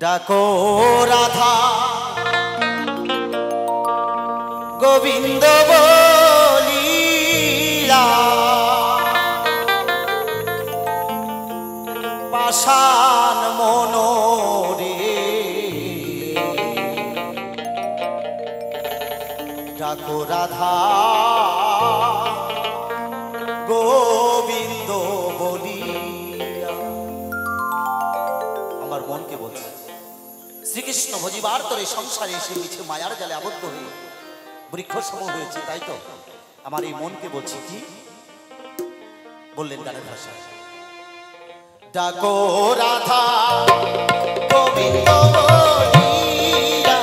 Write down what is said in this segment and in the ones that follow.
ডাকো রাধা গোবিন্দ বলিয়া পাষাণ মনোরে ডাকো রাধা গোবিন্দ বলিয়া। আমার মনকে বলছে শ্রীকৃষ্ণ ভজিবার তোর এই সংসারে এসে মিছে মায়ার জালে আবদ্ধ হয়ে বৃক্ষ সম হয়েছে, তাই তো আমার এই মনকে বলছি কি বললেন গানের ভাষায়, ডাকো রাধা গোবিন্দ বলিয়া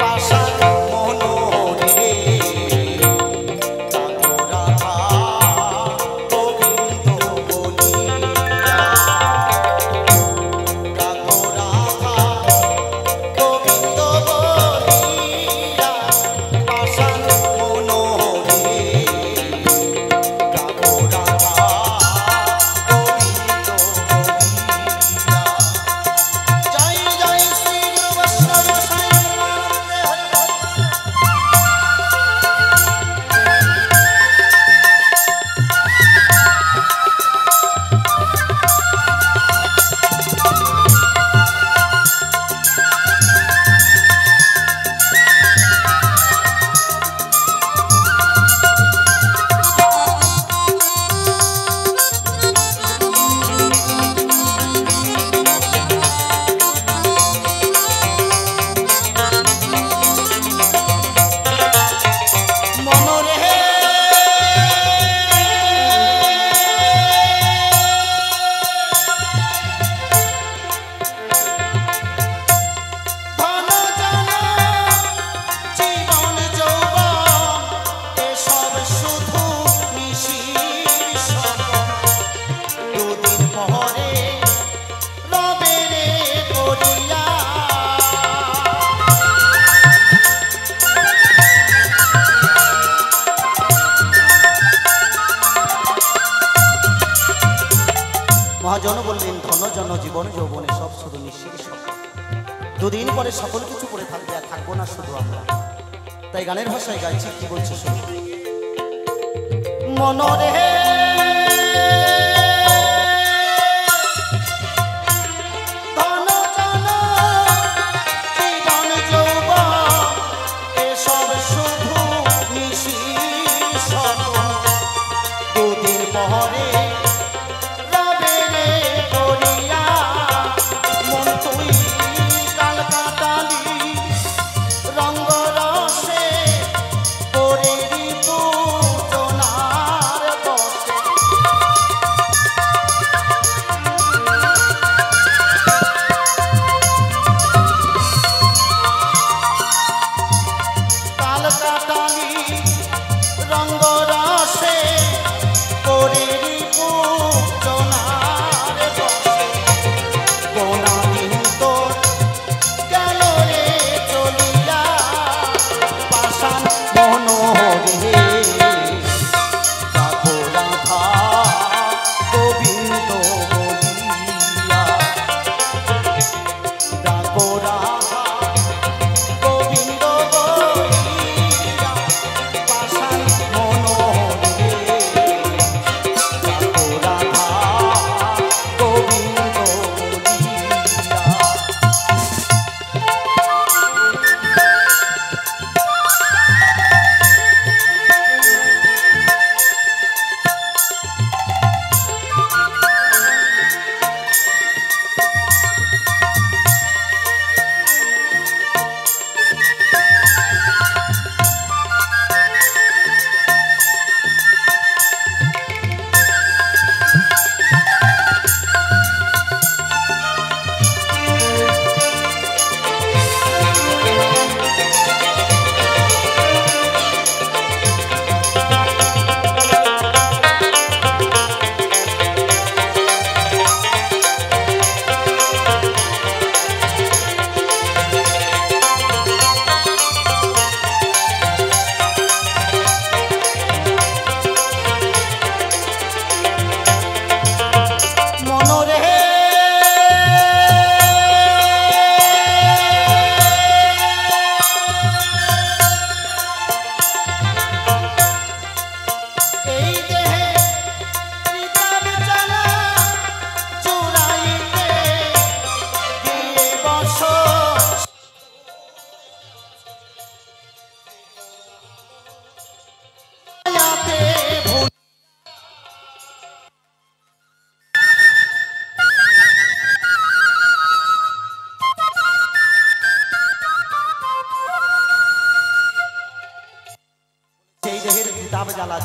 পাষাণ মনোরে ডাকো রাধা গোবিন্দ বলিয়া ডাকো রাধা গোবিন্দ বলিয়া পাষাণ মনোরে ডাকো রাধা গোবিন্দ বলিয়া। জয় জয় শ্রী গুরু বৈষ্ণব সাই হরি হরি। মনোরে ধন জন জীবন যৌবন এসব শুধু নিশির স্বপন, দুদিন পরে রবে রে পড়িয়া। মহাজন বললেন ধন জন জীবন যৌবনে সব শুধু নিঃশ্বাস স্বপ্ন, দুদিন পরে সকল কিছু পড়ে থাকবে, আর থাকবো না শুধু আমরা। তাই গানের ভাষায় গাইছি, কি বলছে শুধু মনরে ধন জন জীবন যৌবন এসব শুধু নিশির স্বপ্ন, দুদিন পরে রবে রে পড়িয়া। মন তুই কালকাটালি রঙ্গ রসে করে ঋতু জনার বসে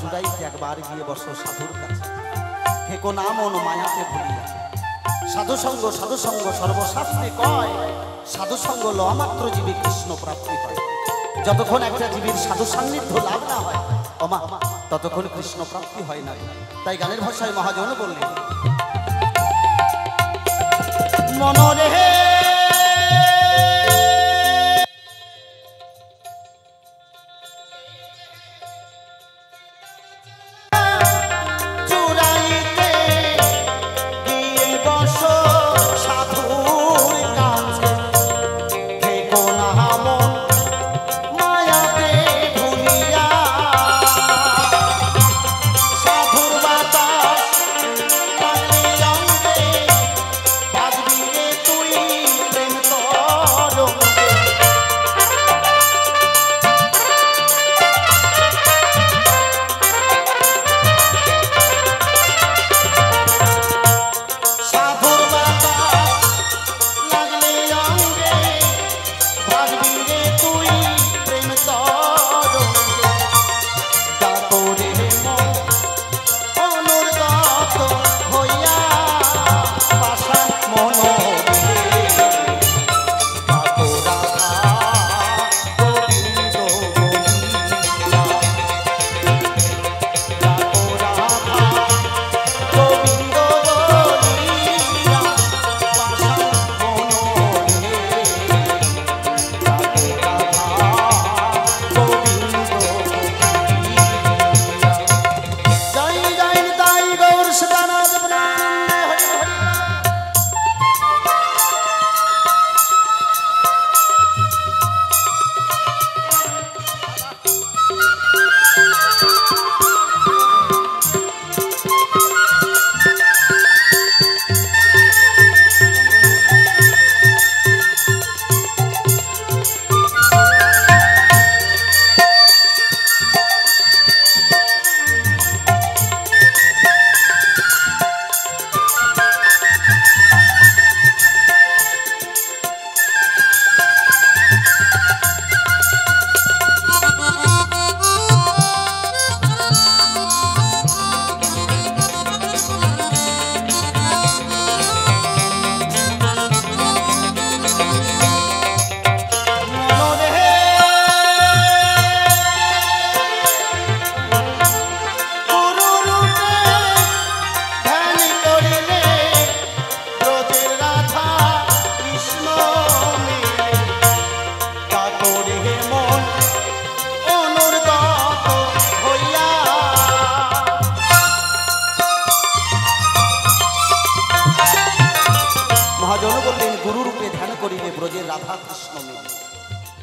সাধুরাই একবার গিয়ে বসো সাধুর কাছে, থেকো না মন মায়াতে ভুলিয়া। সাধুসঙ্গ সাধুসঙ্গ সর্বশাস্ত্রে কয়, সাধুসঙ্গ লওয়া মাত্র জীবে কৃষ্ণ প্রাপ্তি হয়। যতক্ষণ একটা জীবের সাধু সান্নিধ্য লাভ না হয় ওমা, ততক্ষণ কৃষ্ণ প্রাপ্তি হয় না। তাই গানের ভাষায় মহাজন বললেন, মনরে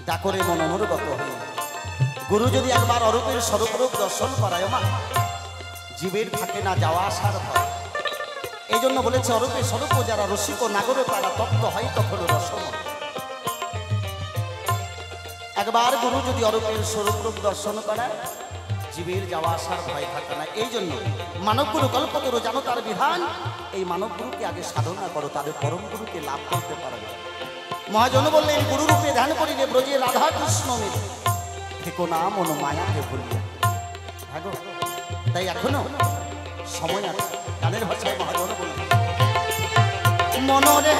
ডাকরে মন অনুরগত হই। গুরু যদি একবার অরূপের স্বরূপ দর্শন করায় মা, জীবের থাকে না যাওয়া আসার ভয়। এই জন্য বলেছে অরূপের স্বরূপ যারা রসিক ও নাগরে তারা তপ্ত হয় তখন রসম। একবার গুরু যদি অরূপের স্বরূপ দর্শন করায়, জীবের যাওয়া আসার ভয় থাকে না। এই জন্য মানব গুরু কল্পতরু জানো তার বিধান। এই মানব গুরুকে আগে সাধনা করো, তাদের পরম গুরুকে লাভ করতে পারবে। মহাজন বললেন, গুরুরূপে ধ্যান করিলে ব্রজে রাধা কৃষ্ণ মিলে, থেকো না মন মায়াকে ভুলিয়া। ভাগো তাই এখনো সময় আছে। গানের ভাষায় মহাজন বললেন, মনরে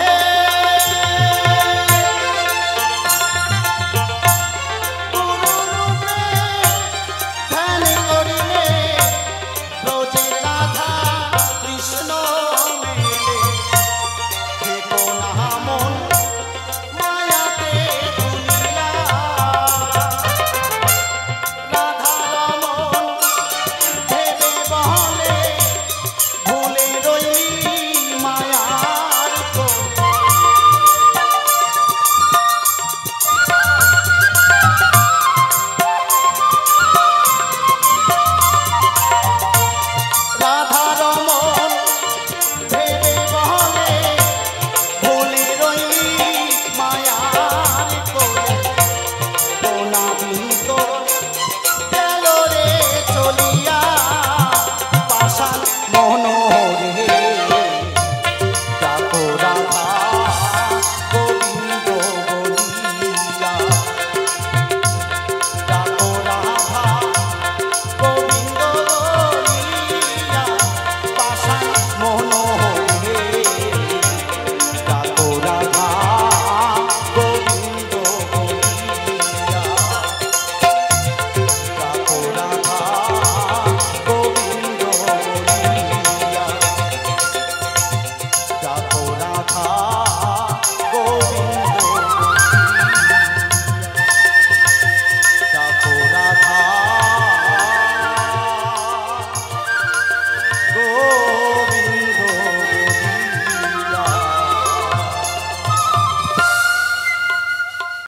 কথা